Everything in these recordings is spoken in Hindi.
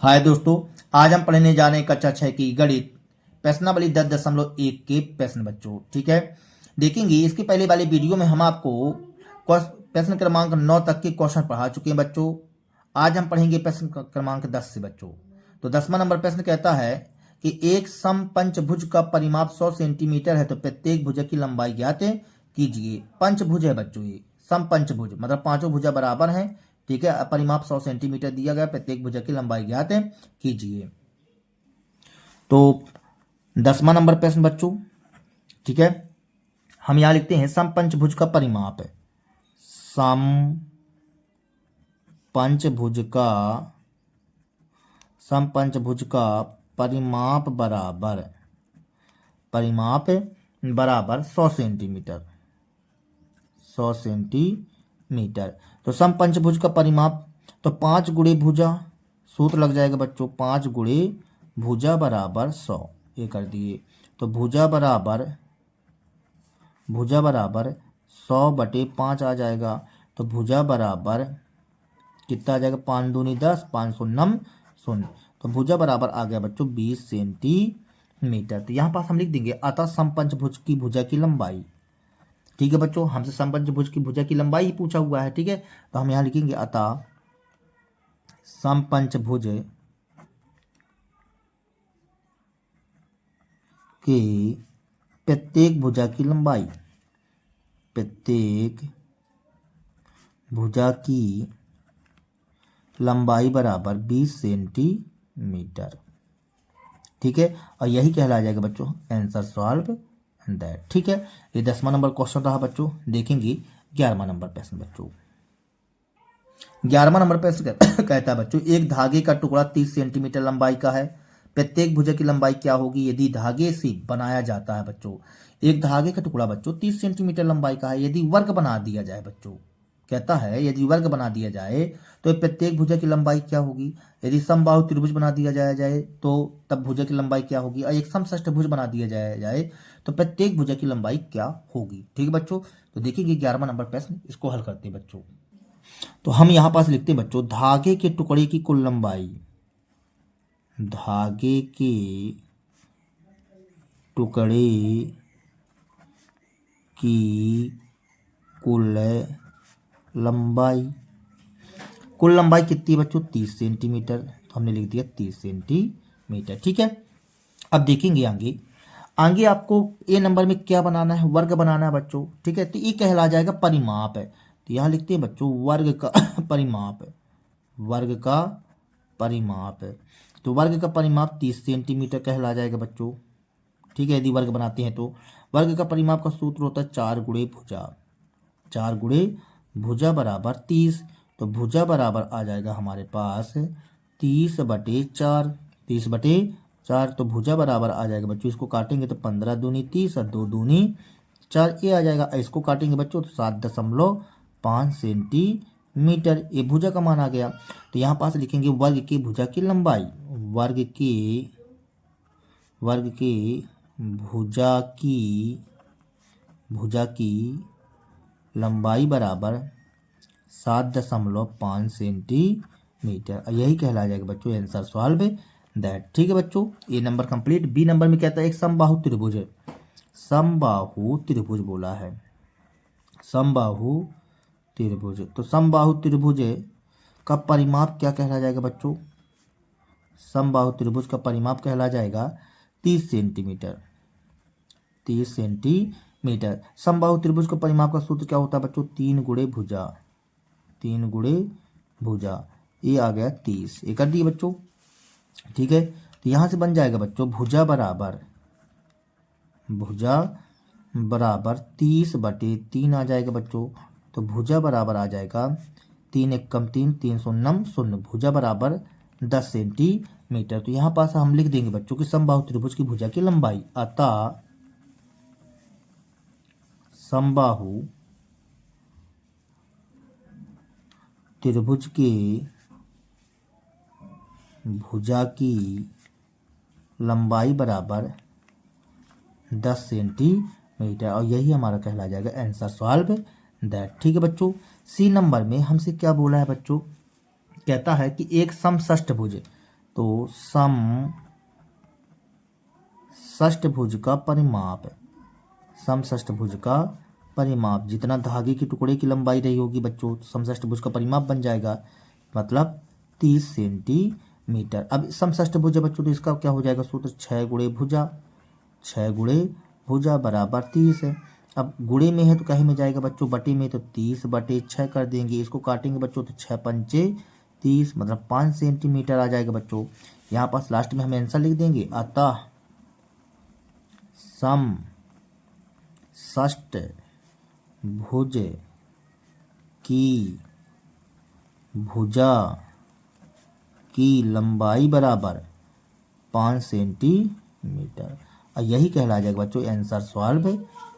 हाय दोस्तों, आज हम पढ़ने जा रहे हैं कक्षा 6 की गणित प्रश्नावली 10.1 के प्रश्न बच्चों। ठीक है, देखेंगे इसकी पहले वाली वीडियो में हम आपको प्रश्न क्रमांक 9 तक के क्वेश्चन पढ़ा चुके हैं बच्चों। आज हम पढ़ेंगे प्रश्न क्रमांक 10 से बच्चों। तो 10वां नंबर प्रश्न कहता है कि एक समपंचभुज का परिमाप 100 सेंटीमीटर है, तो प्रत्येक भुजा की लंबाई ज्ञात कीजिए। पंचभुज है बच्चों, ये समपंचभुज मतलब पांचों भुजा बराबर हैं। ठीक है, परिमाप 100 सेंटीमीटर दिया गया, प्रत्येक भुजा की लंबाई ज्ञात कीजिए। तो 10वां नंबर प्रश्न बच्चों। ठीक है, हम यहां लिखते हैं समपंचभुज का परिमाप है। समपंचभुज का परिमाप बराबर 100 सेंटीमीटर। 100 सेंटीमीटर। तो समपंचभुज का परिमाप, तो 5 गुणे भुजा, सूत्र लग जाएगा बच्चों, 5 गुणे भुजा बराबर 100। ये कर दिए, तो भुजा बराबर 100/5 आ जाएगा। तो भुजा बराबर कितना आ जाएगा, 5 दूनी 10, 5 शून्यम 0। तो भुजा बराबर आ गया बच्चों 20 सेंटीमीटर। तो यहाँ पास हम लिख देंगे अतः समपंचभुज की भुजा की लंबाई। ठीक है बच्चों, हमसे समपंचभुज की भुजा की लंबाई ही पूछा हुआ है। ठीक है, तो हम यहाँ लिखेंगे अतः समपंचभुज के प्रत्येक भुजा की लंबाई बराबर 20 सेंटीमीटर। ठीक है, और यही कहला जाएगा बच्चों आंसर सॉल्व दैट। ठीक है, ये 10वां नंबर क्वेश्चन रहा बच्चों। देखेंगे 11वां नंबर प्रश्न बच्चों। 11वां नंबर प्रश्न कहता है बच्चों, एक धागे का टुकड़ा 30 सेंटीमीटर लंबाई का है। प्रत्येक भुजा की लंबाई क्या होगी यदि धागे से बनाया जाता है बच्चों। एक धागे का टुकड़ा बच्चों 30 सेंटीमीटर लंबाई का है, यदि वर्ग बना दिया जाए बच्चों। कहता है यदि वर्ग बना दिया जाए तो प्रत्येक भुजा की लंबाई क्या होगी। यदि समबाहु त्रिभुज बना दिया जाए तो तब भुजा की लंबाई क्या होगी, और एक समषष्ठभुज बना दिया जाए तो प्रत्येक भुजा की लंबाई क्या होगी। ठीक है बच्चों, तो देखिए 11वां नंबर प्रश्न, इसको हल करते हैं बच्चों। तो हम यहां पास लिखते हैं बच्चों, धागे के टुकड़े की कुल लंबाई, धागे के टुकड़े की कुल लंबाई कितनी है बच्चों, 30 सेंटीमीटर। तो हमने लिख दिया 30 सेंटीमीटर। ठीक है, अब देखेंगे आगे आपको ए नंबर में क्या बनाना है, वर्ग बनाना है बच्चों। ठीक है, तो ये कहला जाएगा परिमाप है। तो यहां लिखते हैं बच्चों वर्ग का परिमाप है। तो वर्ग का परिमाप 30 सेंटीमीटर कहला जाएगा बच्चों। ठीक है, यदि वर्ग बनाते हैं तो वर्ग का परिमाप का सूत्र होता है 4 गुणे भुजा बराबर 30। तो भुजा बराबर आ जाएगा हमारे पास 30/4। 30/4। तो भुजा बराबर आ जाएगा बच्चों, इसको काटेंगे तो 15 दूनी 30 और 2 दूनी 4 ये आ जाएगा। इसको काटेंगे बच्चों तो 7.5 सेंटीमीटर। ये भुजा का मान आ गया। तो यहाँ पास लिखेंगे वर्ग की भुजा की लंबाई, वर्ग की भुजा की लंबाई बराबर 7.5 सेंटीमीटर। यही कहला जाएगा बच्चों आंसर सॉल्व दैट। ठीक है बच्चों, ये नंबर कंप्लीट। बी नंबर में कहता है एक समबाहु त्रिभुज है, समबाहु त्रिभुज बोला है, समबाहु त्रिभुज। तो समबाहु त्रिभुज का परिमाप क्या कहला जाएगा बच्चों, समबाहु त्रिभुज का परिमाप कहला जाएगा 30 सेंटीमीटर। 30 सेंटीमीटर। समबाहु त्रिभुज का परिमाप का सूत्र क्या होता है बच्चों, 3 गुणे भुजा। ये आ गया 30, ये कर दिए बच्चों। ठीक है, तो यहां से बन जाएगा बच्चों भुजा बराबर 30/3 आ जाएगा बच्चों। तो भुजा बराबर आ जाएगा 3 एकम 3, 3 शून्यम 0। भुजा बराबर 10 सेंटीमीटर। तो यहाँ पास हम लिख देंगे बच्चों कि समबाहु त्रिभुज की भुजा की लंबाई, अतः समबाहु त्रिभुज के भुजा की लंबाई बराबर 10 सेंटीमीटर। और यही हमारा कहला जाएगा आंसर सॉल्व दैट। ठीक है बच्चों, सी नंबर में हमसे क्या बोला है बच्चों, कहता है कि एक समषष्ठभुज तो समषष्टभुज का परिमाप, समषष्टभुज का परिमाप जितना धागे के टुकड़े की लंबाई रही होगी बच्चों, समषष्टभुज का परिमाप बन जाएगा, मतलब 30 सेंटीमीटर। अब समषष्टभुज है बच्चों, तो इसका क्या हो जाएगा सूत्र, 6 गुणे भुजा, 6 गुणे भुजा बराबर 30 है। अब गुणे में है तो कहीं में जाएगा बच्चों, बटे में, तो 30/6 कर देंगे, इसको काटेंगे बच्चों तो 6×5 = 30, मतलब 5 सेंटीमीटर आ जाएगा बच्चों। यहाँ पास लास्ट में हम आंसर लिख देंगे, अतः समषष्टभुज की भुजा की लंबाई बराबर 5 सेंटीमीटर। और यही कहला जाएगा बच्चों आंसर सॉल्व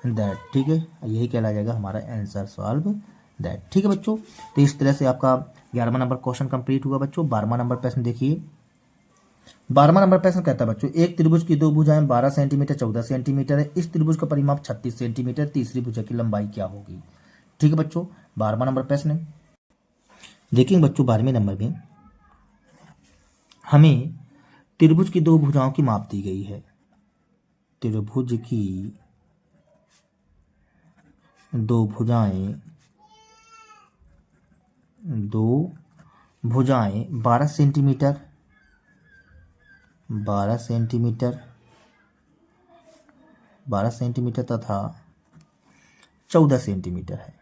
दैट, ठीक है, यही कहला जाएगा हमारा आंसर सॉल्व दैट, ठीक है बच्चों। तो इस तरह से आपका 11वां नंबर क्वेश्चन कंप्लीट हुआ बच्चों। 12वां नंबर प्रश्न देखिए। 12वां नंबर प्रश्न कहता है बच्चों, एक त्रिभुज की दो भुजाएं 12 सेंटीमीटर 14 सेंटीमीटर है, इस त्रिभुज का परिमाप 36 सेंटीमीटर, तीसरी भुजा की लंबाई क्या होगी। ठीक है बच्चों, 12वां नंबर प्रश्न देखिए बच्चों। 12वें नंबर में हमें त्रिभुज की दो भुजाओं की माप दी गई है, त्रिभुज की दो भुजाएं 12 सेंटीमीटर 12 सेंटीमीटर तथा 14 सेंटीमीटर है,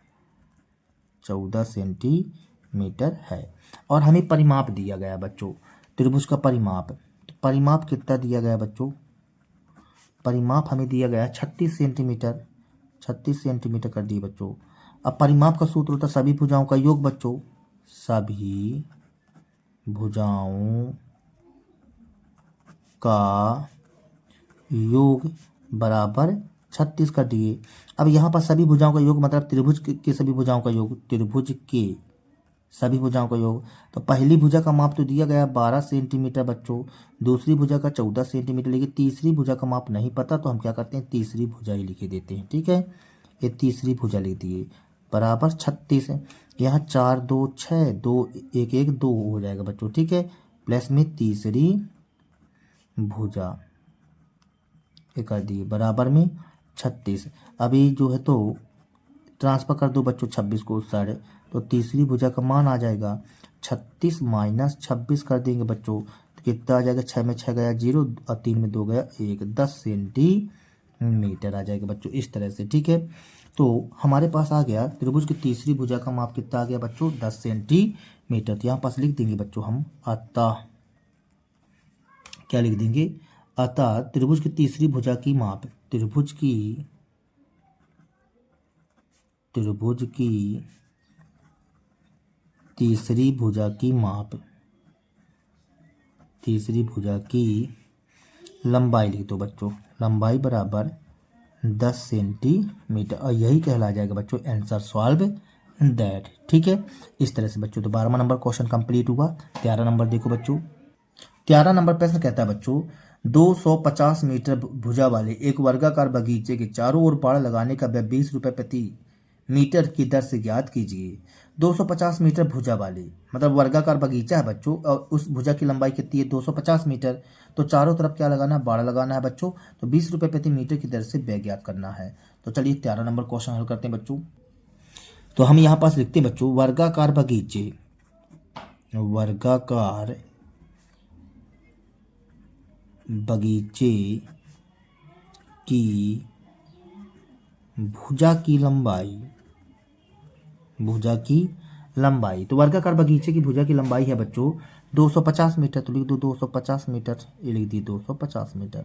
14 सेंटीमीटर है। और हमें परिमाप दिया गया बच्चों, त्रिभुज का परिमाप, तो परिमाप कितना दिया गया बच्चों, परिमाप हमें दिया गया 36 सेंटीमीटर, 36 सेंटीमीटर कर दिए बच्चों। अब परिमाप का सूत्र होता है सभी भुजाओं का योग बच्चों, सभी भुजाओं का योग बराबर 36 कर दिए। अब यहाँ पर सभी भुजाओं का योग मतलब त्रिभुज के सभी भुजाओं का योग, त्रिभुज के सभी भुजाओं का योग। तो पहली भुजा का माप तो दिया गया 12 सेंटीमीटर बच्चों, दूसरी भुजा का 14 सेंटीमीटर, लेकिन तीसरी भुजा का माप नहीं पता, तो हम क्या करते हैं तीसरी भुजा ही लिख देते हैं, ठीक है। ये तीसरी भुजा लिख दिए बराबर 36 है। यहाँ 4 2 6 2 1 1 2 हो जाएगा बच्चों, ठीक है, प्लस में तीसरी भुजा ये कर दिए बराबर में 36। अभी जो है तो ट्रांसफर कर दो बच्चों 26 को उस साइड, तो तीसरी भुजा का मान आ जाएगा 36 - 26 कर देंगे बच्चों, तो कितना आ जाएगा, 6 में 6 गया 0 और 3 में 2 गया 1, 10 सेंटीमीटर आ जाएगा बच्चों, इस तरह से, ठीक है। तो हमारे पास आ गया त्रिभुज की तीसरी भुजा का माप कितना आ गया बच्चों, 10 सेंटीमीटर। तो यहाँ पास लिख देंगे बच्चों हम, अतः क्या लिख देंगे, अतः त्रिभुज की तीसरी भुजा की माप, त्रिभुज की तीसरी भुजा की माप, तीसरी भुजा की लंबाई लिख दो बच्चों, लंबाई बराबर 10 सेंटीमीटर, और यही कहला जाएगा बच्चों आंसर सॉल्व दैट, ठीक है। इस तरह से बच्चों तो 12वां नंबर क्वेश्चन कंप्लीट हुआ। 13 नंबर देखो बच्चों। 13 नंबर प्रश्न कहता है बच्चों, 250 मीटर भुजा वाले एक वर्गाकार बगीचे के चारों ओर बाड़ लगाने का व्यय 20 रुपये प्रति मीटर की दर से ज्ञात कीजिए। 250 मीटर भुजा वाले मतलब वर्गाकार बगीचा है बच्चों, और उस भुजा की लंबाई कितनी है 250 मीटर, तो चारों तरफ क्या लगाना है, बाड़ लगाना है बच्चों, तो 20 रुपये प्रति मीटर की दर से व्यय ज्ञात करना है। तो चलिए 13 नंबर क्वेश्चन हल करते हैं बच्चों। तो हम यहाँ पास लिखते हैं बच्चों, वर्गाकार बगीचे, वर्गाकार बगीचे की भुजा की लंबाई, भुजा की लंबाई, तो वर्गाकार बगीचे की भुजा की लंबाई है बच्चों 250 मीटर, तो लिख दो 250 मीटर, ये लिख दी 250 मीटर,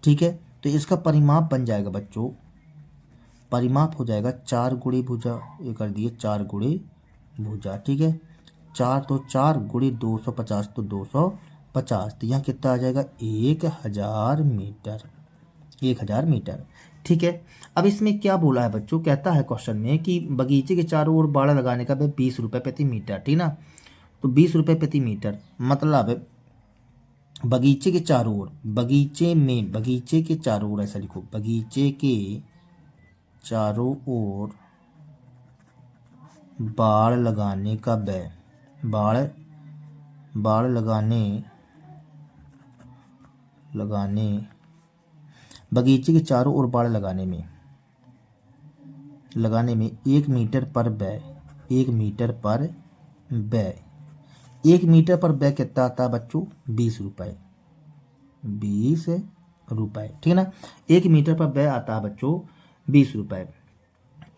ठीक है। तो इसका परिमाप बन जाएगा बच्चों, परिमाप हो जाएगा 4 गुणे भुजा, ये कर दिए 4 गुणे भुजा, ठीक है, 4 तो 4 गुणे 250 तो 250, तो यहाँ कितना आ जाएगा 1000 मीटर, 1000 मीटर, ठीक है। अब इसमें क्या बोला है बच्चों, कहता है क्वेश्चन में कि बगीचे के चारों ओर बाड़ लगाने का व्यय 20 रुपये प्रति मीटर, ठीक ना। तो 20 रुपये प्रति मीटर मतलब बगीचे के चारों ओर, बगीचे के चारों ओर, ऐसा लिखो, बगीचे के चारों ओर बाड़ लगाने का व्यय, बाड़ लगाने लगाने, बगीचे के चारों ओर बाड़ लगाने में 1 मीटर पर व्यय, 1 मीटर पर व्यय, 1 मीटर पर व्यय कितना आता है बच्चों? 20 रुपये, 20 रुपये, ठीक है ना। 1 मीटर पर व्यय आता है बच्चों 20 रुपये।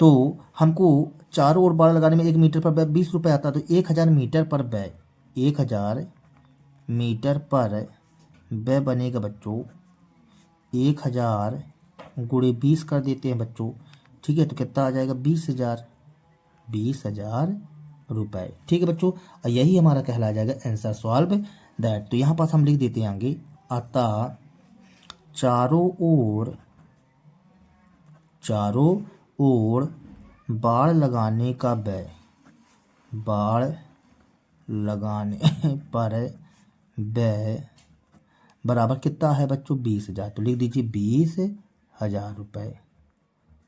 तो हमको चारों ओर बाड़ लगाने में 1 मीटर पर व्यय 20 रुपये आता है, तो 1000 मीटर पर व्यय, 1000 मीटर पर व्यय बनेगा बच्चों 1000 गुणे 20 कर देते हैं बच्चों, ठीक है। तो कितना आ जाएगा? 20,000, 20,000 रुपये, ठीक है बच्चों। और यही हमारा कहला जाएगा आंसर सॉल्व दैट। तो यहाँ पास हम लिख देते हैं आगे, अतः चारों ओर बाड़ लगाने का व्यय, बाड़ लगाने पर व्यय बराबर कितना है बच्चों? 20,000। तो लिख दीजिए 20,000 रुपये,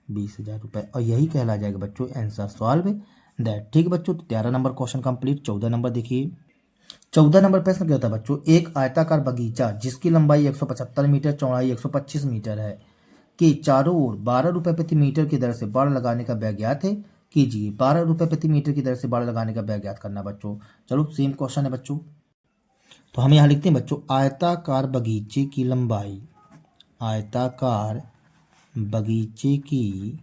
20,000 रुपये। और यही कहला जाएगा बच्चों आंसर सॉल्व दैट, ठीक है बच्चों। 13 नंबर क्वेश्चन कंप्लीट। 14 नंबर देखिए, 14 नंबर प्रश्न क्या होता है बच्चों? एक आयताकार बगीचा जिसकी लंबाई 175 मीटर, चौड़ाई 125 मीटर है, कि चारों ओर 12 रुपये प्रति मीटर की दर से बाड़ लगाने का व्यय ज्ञात है कीजिए। 12 रुपये प्रति मीटर की दर से बाड़ लगाने का व्यय ज्ञात करना बच्चों। चलो सेम क्वेश्चन है बच्चों। तो हम यहाँ लिखते हैं बच्चों, आयताकार बगीचे की लंबाई, आयताकार बगीचे की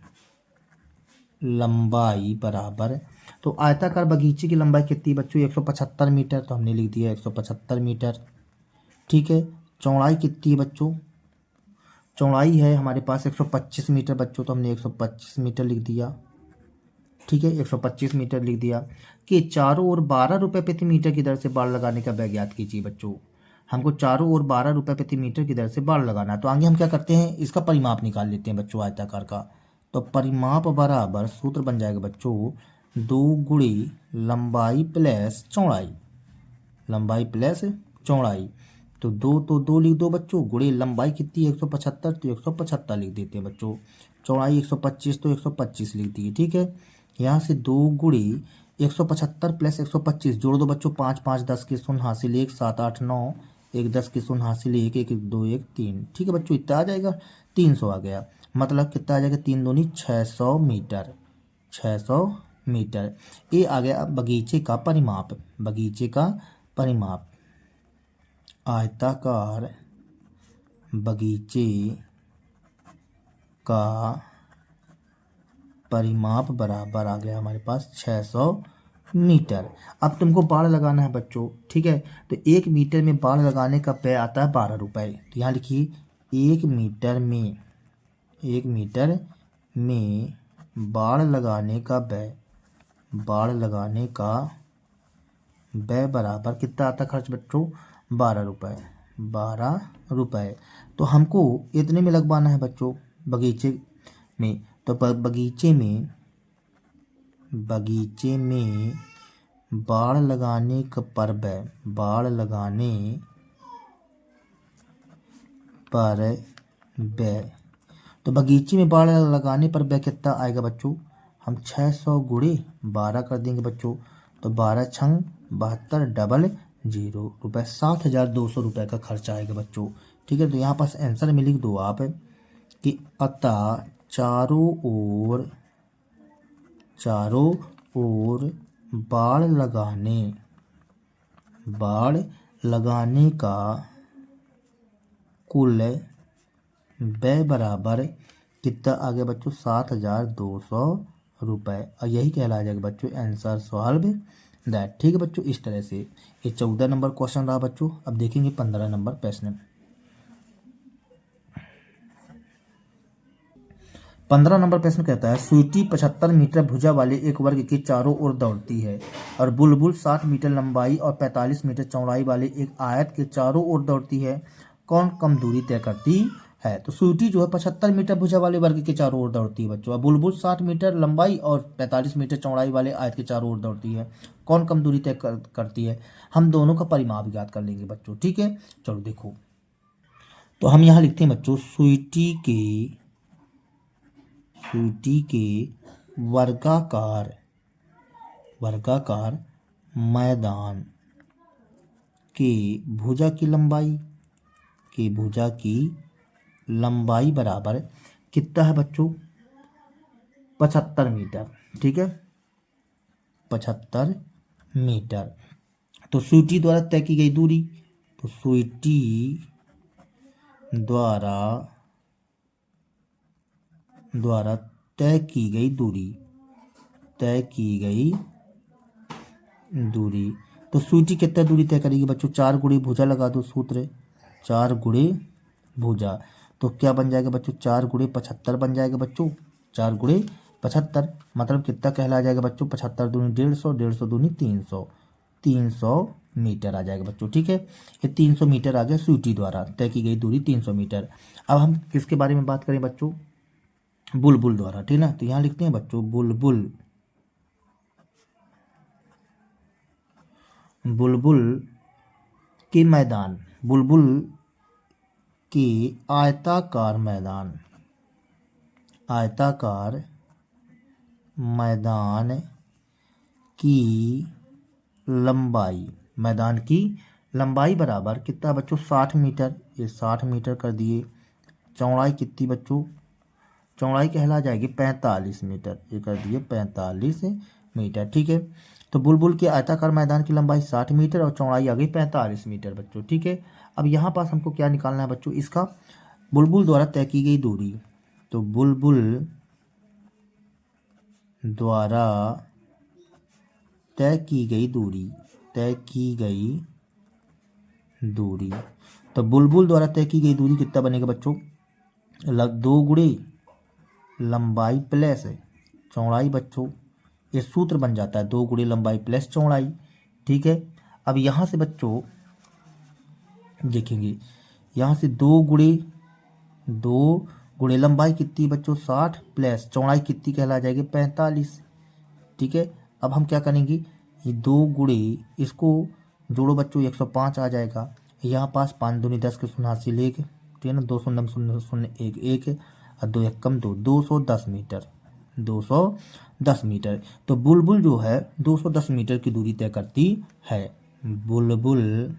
लंबाई बराबर, तो आयताकार बगीचे की लंबाई कितनी बच्चों? 175 मीटर, तो हमने लिख दिया 175 मीटर, ठीक है। चौड़ाई कितनी है बच्चों? चौड़ाई है हमारे पास 125 मीटर बच्चों, तो हमने 125 मीटर लिख दिया, ठीक है। 125 मीटर लिख दिया कि चारों ओर 12 रुपये प्रति मीटर की दर से बाड़ लगाने का व्यय ज्ञात कीजिए बच्चों। हमको चारों ओर 12 रुपये प्रति मीटर की दर से बाड़ लगाना है। तो आगे हम क्या करते हैं? इसका परिमाप निकाल लेते हैं बच्चों आयताकार का। तो परिमाप बराबर सूत्र बन जाएगा बच्चों 2 गुणे लंबाई प्लस चौड़ाई, लंबाई प्लस चौड़ाई। तो 2 तो 2 लिख दो बच्चों, गुणे लंबाई कितनी है? 175, तो 175 लिख देते हैं बच्चों। चौड़ाई 125, तो 125 लिख दिए, ठीक है। यहाँ से 2 गुणे 175 प्लस 125 जोड़ दो बच्चों, 5 5 10 के शून्य हासिल 1, 7 8 9, 1 10 के शून्य हासिल 1, 1 2 1 3, ठीक है बच्चों। इतना आ जाएगा, 300 आ गया। मतलब कितना आ जाएगा? 3 दूनी 600 मीटर, 600 मीटर। ये आ गया बगीचे का परिमाप, बगीचे का परिमाप। आयताकार बगीचे का परिमाप बराबर आ गया हमारे पास 600 मीटर। अब तुमको बाड़ लगाना है बच्चों, ठीक है। तो 1 मीटर में बाड़ लगाने का व्यय आता है 12 रुपये। तो यहाँ लिखिए 1 मीटर में, 1 मीटर में बाड़ लगाने का व्यय, बाड़ लगाने का व्यय बराबर कितना आता खर्च बच्चों? 12 रुपये, 12 रुपये। तो हमको इतने में लगवाना है बच्चों बगीचे में। तो बगीचे में बाड़ लगाने का पर व्यय, बाड़ लगाने पर व्यय, तो बगीचे में बाड़ लगाने पर व्यय कितना आएगा बच्चों? हम 600 गुणे 12 कर देंगे बच्चों। तो 12 छंग 72 डबल 0 रुपये, 7,200 रुपये का खर्चा आएगा बच्चों, ठीक है। तो यहाँ पास आंसर में लिख दो आप कि अतः चारों ओर बाड़ लगाने का कुल व्यय बराबर कितना आ गया बच्चों? 7,200 रुपये। और यही कहला जाएगा बच्चों आंसर सॉल्व दैट, ठीक है बच्चों। इस तरह से ये 14 नंबर क्वेश्चन रहा बच्चों। अब देखेंगे 15 नंबर प्रश्न। 15 नंबर प्रश्न कहता है, स्वीटी 75 मीटर भुजा वाले एक वर्ग के चारों ओर दौड़ती है और बुलबुल 60 मीटर लंबाई और 45 मीटर चौड़ाई वाले एक आयत के चारों ओर दौड़ती है, कौन कम दूरी तय करती है? तो स्वीटी जो है 75 मीटर भुजा वाले वर्ग के चारों ओर दौड़ती है बच्चों, और बुलबुल 60 मीटर लंबाई और 45 मीटर चौड़ाई वाले आयत के चारों ओर दौड़ती है, कौन कम दूरी तय करती है? हम दोनों का परिमाप ज्ञात कर लेंगे बच्चों, ठीक है। चलो देखो, तो हम यहाँ लिखते हैं बच्चों, स्वीटी के वर्गाकार मैदान के भुजा की लंबाई की भुजा की लंबाई बराबर कितना है बच्चों, 75 मीटर। ठीक है, 75 मीटर। तो सुईटी द्वारा तय की गई दूरी, तो सुईटी द्वारा तय की गई दूरी, तो सुईटी कितना दूरी तय करेगी बच्चों, 4 गुणे भुजा लगा दो सूत्र, 4 गुणे भुजा, तो क्या बन जाएगा बच्चों, 4 गुणे 75 बन जाएगा बच्चों, 4 गुणे 75 मतलब कितना कहला जाएगा बच्चों, 75 दूनी 150, 150 दूनी 300, 300 मीटर आ जाएगा बच्चों। ठीक है, ये 300 मीटर आ गया सुईटी द्वारा तय की गई दूरी 300 मीटर। अब हम किसके बारे में बात करें बच्चों, बुलबुल द्वारा। ठीक ना, तो यहाँ लिखते हैं बच्चों बुलबुल के मैदान, बुलबुल के आयताकार मैदान की लंबाई बराबर कितना बच्चों, 60 मीटर। ये 60 मीटर कर दिए। चौड़ाई कितनी बच्चों, चौड़ाई कहला जाएगी 45 मीटर, ये कर दिए 45 मीटर। ठीक है, तो बुलबुल के आयताकार मैदान की लंबाई 60 मीटर और चौड़ाई आ गई 45 मीटर बच्चों। ठीक है, अब यहाँ पास हमको क्या निकालना है बच्चों, इसका बुलबुल द्वारा तय की गई दूरी, तो बुलबुल द्वारा तय की गई दूरी, तो बुलबुल द्वारा तय की गई दूरी कितना बनेगा बच्चों, 2 गुणे लंबाई प्लस चौड़ाई बच्चों, ये सूत्र बन जाता है 2 गुणे लंबाई प्लस चौड़ाई। ठीक है, अब यहाँ से बच्चों देखेंगे, यहाँ से 2 गुणे लंबाई कितनी बच्चों 60 प्लस चौड़ाई कितनी कहला जाएगी 45। ठीक है, अब हम क्या करेंगे, ये 2 गुणे इसको जोड़ो बच्चों 105 आ जाएगा। यहाँ पास 5 दूनी 10 के 89 एक, ठीक है ना, 200 एक और 2 1 कम 2, 210 मीटर। तो बुलबुल जो है 210 मीटर की दूरी तय करती है। बुलबुल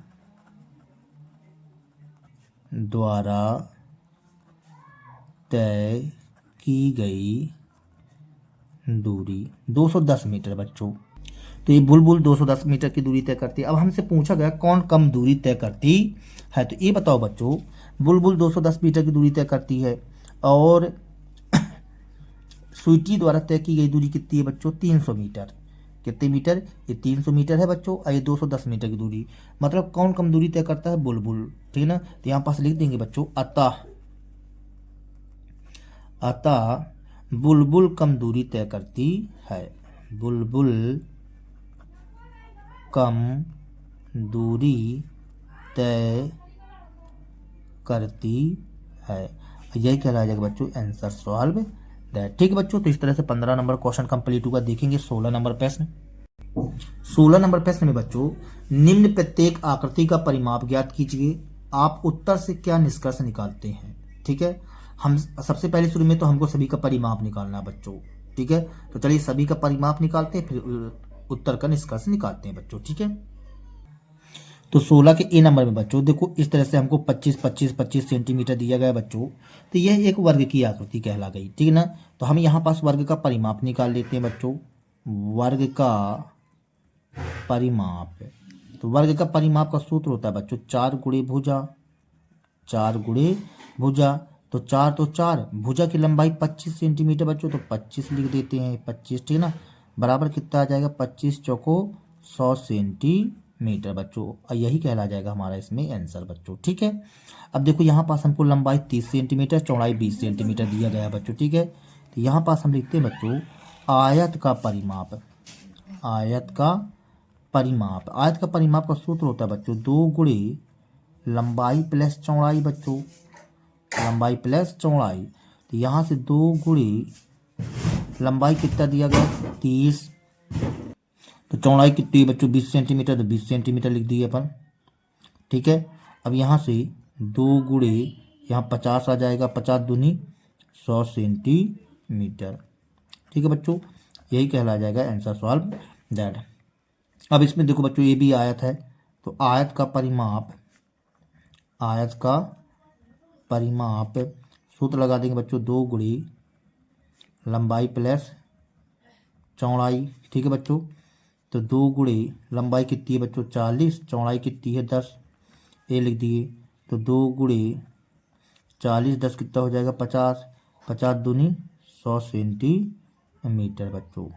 द्वारा तय की गई दूरी 210 मीटर बच्चों। तो ये बुलबुल 210 मीटर की दूरी तय करती है। अब हमसे पूछा गया कौन कम दूरी तय करती है, तो ये बताओ बच्चों, बुलबुल 210 मीटर की दूरी तय करती है और सुईटी द्वारा तय की गई दूरी कितनी है बच्चों, 300 मीटर। कितने मीटर, ये 300 मीटर है बच्चों और ये 210 मीटर की दूरी, मतलब कौन कम दूरी तय करता है, बुलबुल। ठीक है ना, तो यहाँ पास लिख देंगे बच्चों, अतः बुलबुल कम दूरी तय करती है, बुलबुल कम दूरी तय करती है। यही कहलाया जाएगा बच्चों आंसर सॉल्व दैट। ठीक है बच्चों, तो इस तरह से 15 नंबर क्वेश्चन कंप्लीट होगा। देखेंगे 16 नंबर प्रश्न। 16 नंबर प्रश्न में बच्चों, निम्न प्रत्येक आकृति का परिमाप ज्ञात कीजिए, आप उत्तर से क्या निष्कर्ष निकालते हैं। ठीक है, हम सबसे पहले शुरू में तो हमको सभी का परिमाप निकालना है बच्चों। ठीक है, तो चलिए सभी का परिमाप निकालते हैं, फिर उत्तर का निष्कर्ष निकालते हैं बच्चों। ठीक है, तो 16 के ए नंबर में बच्चों देखो, इस तरह से हमको 25 सेंटीमीटर दिया गया बच्चों, तो यह एक वर्ग की आकृति कहला गई। ठीक है ना, तो हम यहाँ पास वर्ग का परिमाप निकाल लेते हैं बच्चों। वर्ग का परिमाप, तो वर्ग का परिमाप का सूत्र होता है बच्चों 4 गुणे भुजा, 4 गुणे भुजा, तो 4 भुजा की लंबाई 25 सेंटीमीटर बच्चों, तो 25 लिख देते हैं 25। ठीक है ना, बराबर कितना आ जाएगा, 25 चौको 100 सेंटीमीटर बच्चों, और यही कहला जाएगा हमारा इसमें आंसर बच्चों। ठीक है, अब देखो यहाँ पास हमको लंबाई 30 सेंटीमीटर, चौड़ाई 20 सेंटीमीटर दिया गया बच्चों। ठीक है, तो यहाँ पास हम लिखते हैं बच्चों आयत का परिमाप, आयत का परिमाप का सूत्र होता है बच्चों 2 गुणे लंबाई प्लस चौड़ाई बच्चों, लंबाई प्लस चौड़ाई, तो यहाँ से 2 गुणे लंबाई कितना दिया गया 30, तो चौड़ाई कितनी है बच्चों 20 सेंटीमीटर, तो 20 सेंटीमीटर लिख दिए अपन। ठीक है, अब यहाँ से 2 गुणे यहाँ 50 आ जाएगा, 50 दूनी 100 सेंटीमीटर। ठीक है बच्चों, यही कहला जाएगा आंसर सॉल्व दैट। अब इसमें देखो बच्चों ये भी आयत है, तो आयत का परिमाप, सूत्र लगा देंगे बच्चों, 2 गुणी लंबाई प्लस चौड़ाई। ठीक है बच्चों, तो 2 गुणे लंबाई कितनी है बच्चों 40, चौड़ाई कितनी है 10, ये लिख दिए। तो 2 गुणे 40, 10 कितना हो जाएगा 50, 50 दूनी 100 सेंटीमीटर बच्चों,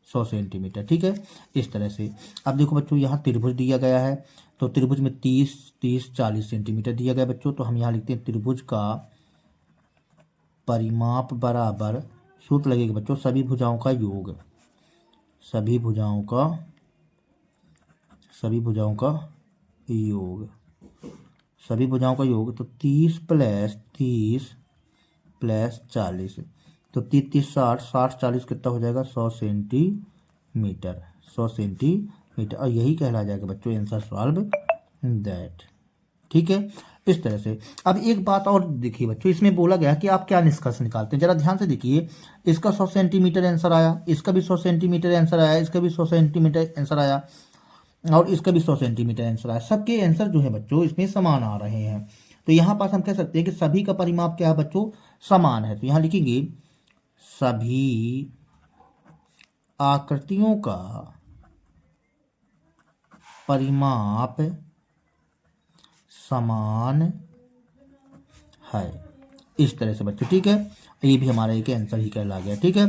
100 सेंटीमीटर। ठीक है, इस तरह से। अब देखो बच्चों, यहाँ त्रिभुज दिया गया है, तो त्रिभुज में 30, 30, 40 सेंटीमीटर दिया गया बच्चों। तो हम यहाँ लिखते हैं त्रिभुज का परिमाप बराबर, सूत्र लगेगा बच्चों, सभी भुजाओं का योग, सभी भुजाओं का योग, सभी भुजाओं का योग। तो 30 प्लस 30 प्लस 40, तो 30, 30, 60, 60, 40 कितना हो जाएगा 100 सेंटीमीटर, 100 सेंटीमीटर। और यही कहला जाएगा बच्चों आंसर सॉल्व दैट। ठीक है, इस तरह से। अब एक बात और देखिए बच्चों, इसमें बोला गया कि आप क्या निष्कर्ष निकालते हैं, जरा ध्यान से देखिए। इसका 100 सेंटीमीटर आंसर आया, इसका भी 100 सेंटीमीटर आंसर आया, इसका भी 100 सेंटीमीटर आंसर आया, और इसका भी 100 सेंटीमीटर आंसर आया। सबके आंसर जो है बच्चों इसमें समान आ रहे हैं। तो यहाँ पास हम कह सकते हैं कि सभी का परिमाप क्या है बच्चों, समान है। तो यहाँ लिखेंगे सभी आकृतियों का परिमाप समान है, इस तरह से बच्चों। ठीक है, ये भी हमारा एक आंसर ही कहला गया। ठीक है,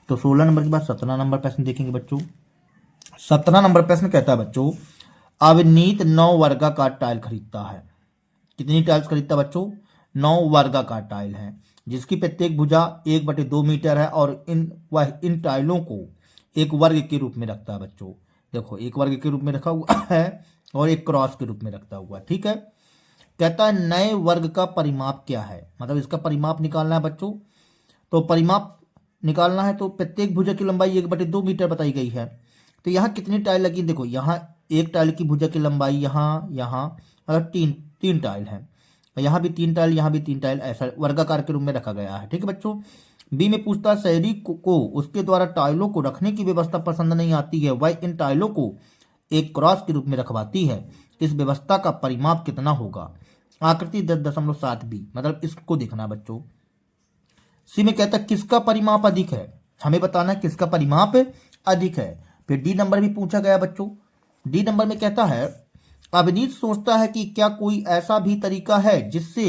तो 16 नंबर के बाद 17 नंबर प्रश्न देखेंगे बच्चों। 17 नंबर प्रश्न कहता है बच्चों, अविनीत 9 वर्गाकार टाइल खरीदता है। कितनी टाइल्स खरीदता है बच्चों, 9 वर्गाकार टाइल है, जिसकी प्रत्येक भुजा 1/2 मीटर है, और वह इन टाइलों को एक वर्ग के रूप में रखता है बच्चों। देखो, एक वर्ग के रूप में रखा हुआ है और एक क्रॉस के रूप में रखता हुआ। ठीक है, कहता है नए वर्ग का परिमाप क्या है, मतलब इसका परिमाप निकालना है बच्चों। तो परिमाप निकालना है तो प्रत्येक भुजा की लंबाई 1/2 मीटर बताई गई है। तो यहाँ कितनी टाइल लगी, देखो यहाँ एक टाइल की भुजा की लंबाई यहाँ मतलब तीन टाइल है, यहाँ भी 3 टाइल, यहाँ भी 3 टाइल, ऐसा वर्गाकार के रूप में रखा गया है। ठीक है बच्चों। बी में पूछता है शहरी को उसके द्वारा टाइलों को रखने की व्यवस्था पसंद नहीं आती है, वह इन टाइलों को एक क्रॉस के रूप में रखवाती है, इस व्यवस्था का परिमाप कितना होगा। आकृति 10.7 बी, मतलब इसको देखना बच्चों। सी में कहता है किसका परिमाप अधिक है, हमें बताना है किसका परिमाप अधिक है। फिर डी नंबर भी पूछा गया बच्चों। डी नंबर में कहता है अविनीत सोचता है कि क्या कोई ऐसा भी तरीका है जिससे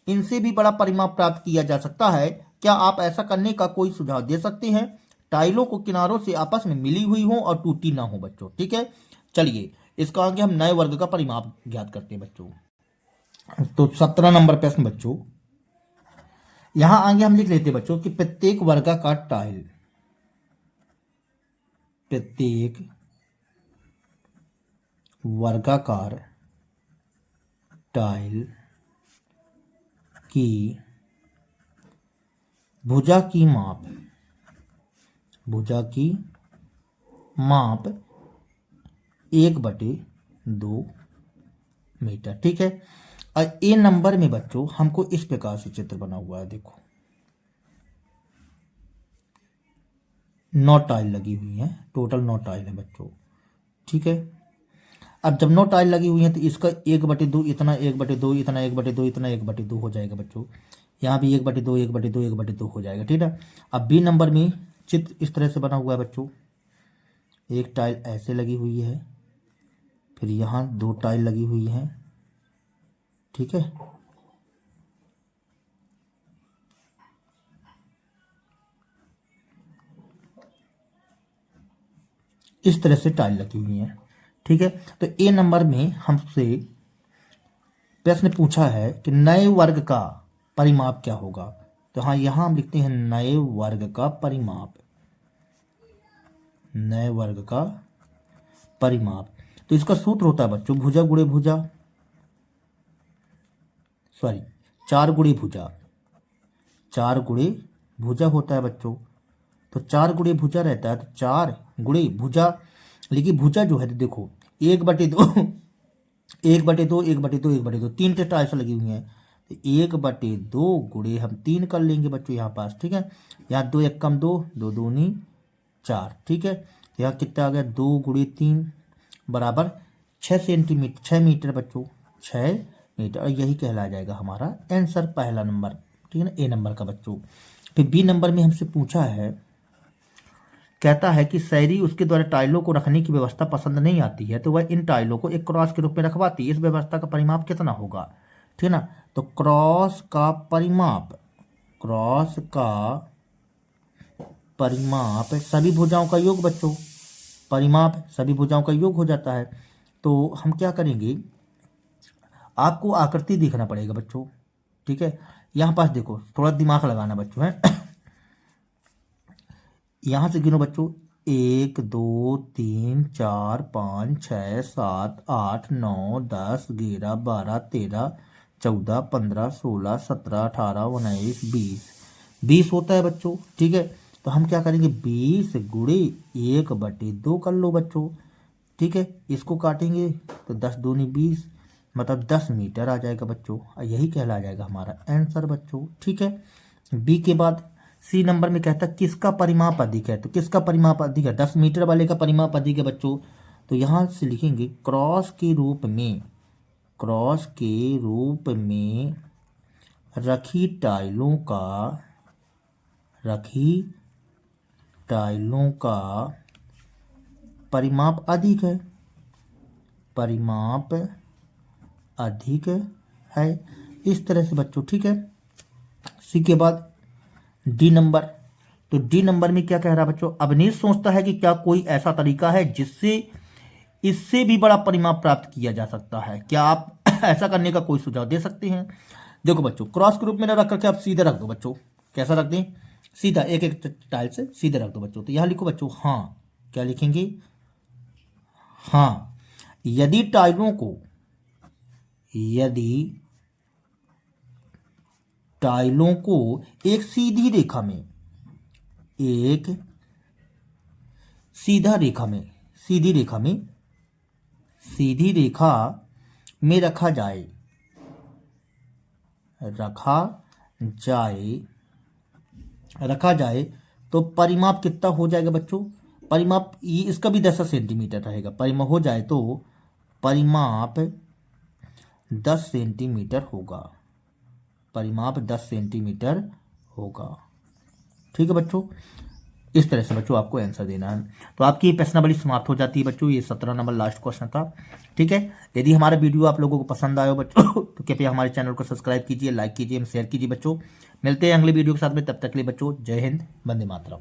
इनसे भी बड़ा परिमाप प्राप्त किया जा सकता है, क्या आप ऐसा करने का कोई सुझाव दे सकते हैं। टाइलों को किनारों से आपस में मिली हुई हो और टूटी ना हो बच्चों। ठीक है, चलिए इसका आगे हम नए वर्ग का परिमाप ज्ञात करते हैं बच्चों। तो 17 नंबर प्रश्न बच्चों, यहां आगे हम लिख लेते हैं बच्चों कि प्रत्येक वर्गाकार टाइल, प्रत्येक वर्गाकार टाइल की भुजा की माप 1/2 मीटर। ठीक है, और ए नंबर में बच्चों हमको इस प्रकार से चित्र बना हुआ है, देखो 9 टाइल लगी हुई हैं, टोटल 9 टाइल है बच्चों। ठीक है, अब जब 9 टाइल लगी हुई है तो इसका 1/2 इतना, 1/2 इतना, 1/2 इतना, 1/2 हो जाएगा बच्चों। यहाँ भी 1/2 1/2 1/2 हो जाएगा। ठीक है, अब बी नंबर में चित्र इस तरह से बना हुआ है बच्चों, एक टाइल ऐसे लगी हुई है, फिर यहाँ 2 टाइल लगी हुई हैं। ठीक है, इस तरह से टाइल लगी हुई हैं। ठीक है, तो ए नंबर में हमसे प्रश्न पूछा है कि नए वर्ग का परिमाप क्या होगा। तो हाँ, यहां हम लिखते हैं नए वर्ग का परिमाप, नए वर्ग का परिमाप। तो इसका सूत्र होता है बच्चों भुजा गुणे भुजा, सॉरी 4 गुणे भुजा, 4 गुणे भुजा होता है बच्चों। तो 4 गुणे भुजा रहता है, तो 4 गुणे भुजा, लेकिन भुजा जो है तो देखो 1/2 1/2 1/2 1/2 3 टेट्रा ऐसा लगी हुई है, तो 1/2 गुणे हम 3 कर लेंगे बच्चों यहाँ पास। ठीक है, यहाँ 2 1 कम 2, 2 दूनी 4। ठीक है, यहाँ कितना आ गया 2 गुणे 3 बराबर 6 सेंटीमीटर, 6 मीटर बच्चों, 6 मीटर, और यही कहला जाएगा हमारा आंसर, पहला नंबर। ठीक है ना, ए नंबर का बच्चों। फिर बी नंबर में हमसे पूछा है, कहता है कि शहरी उसके द्वारा टाइलों को रखने की व्यवस्था पसंद नहीं आती है, तो वह इन टाइलों को एक क्रॉस के रूप में रखवाती है। इस व्यवस्था का परिमाप कितना होगा? ठीक है ना, तो क्रॉस का परिमाप, क्रॉस का परिमाप सभी भुजाओं का योग बच्चों, परिमाप सभी भुजाओं का योग हो जाता है। तो हम क्या करेंगे, आपको आकृति देखना पड़ेगा बच्चों। ठीक है, यहाँ पास देखो, थोड़ा दिमाग लगाना बच्चों है। यहाँ से गिनो बच्चों, 1 2 3 4 5 6 7 8 9 10 11 12 13 14 15 16 17 18 19 20, 20 होता है बच्चों। ठीक है, तो हम क्या करेंगे, 20 गुणे 1/2 कर लो बच्चों। ठीक है, इसको काटेंगे तो 10 दूनी 20, मतलब 10 मीटर आ जाएगा बच्चों, और यही कहला जाएगा हमारा आंसर बच्चों। ठीक है, बी के बाद सी नंबर में कहता है किसका परिमाप अधिक है, तो किसका परिमाप अधिक है, 10 मीटर वाले का परिमाप अधिक है बच्चों। तो यहाँ से लिखेंगे क्रॉस के रूप में, क्रॉस के रूप में रखी टाइलों का, रखी टाइलों का परिमाप अधिक है, परिमाप अधिक है, इस तरह से बच्चों। ठीक है, सी के बाद डी नंबर, तो डी नंबर में क्या कह रहा है बच्चों, अवनीश सोचता है कि क्या कोई ऐसा तरीका है जिससे इससे भी बड़ा परिमाप प्राप्त किया जा सकता है, क्या आप ऐसा करने का कोई सुझाव दे सकते हैं? देखो बच्चों, क्रॉस के रूप में न रख करके आप सीधे रख दो बच्चों, कैसा रख दें, सीधा एक एक टाइल से सीधे रख दो बच्चों। तो यहां लिखो बच्चों हाँ, क्या लिखेंगे, हाँ, यदि टाइलों को, यदि टाइलों को एक सीधी रेखा में, एक सीधा रेखा में, सीधी रेखा में, सीधी रेखा में रखा जाए, रखा जाए, रखा जाए तो परिमाप कितना हो जाएगा बच्चों, परिमाप ये इसका भी 10 सेंटीमीटर रहेगा, परिमाप हो जाए तो परिमाप 10 सेंटीमीटर होगा, परिमाप 10 सेंटीमीटर होगा। ठीक है बच्चों, इस तरह से बच्चों आपको आंसर देना है। तो आपकी प्रश्नावली समाप्त हो जाती है बच्चों, ये 17 नंबर लास्ट क्वेश्चन था। ठीक है, यदि हमारा वीडियो आप लोगों को पसंद आया हो बच्चों तो कृपया हमारे चैनल को सब्सक्राइब कीजिए, लाइक कीजिए, शेयर कीजिए बच्चों। मिलते हैं अगले वीडियो के साथ में, तब तक के लिए बच्चों जय हिंद, वंदे मातरम।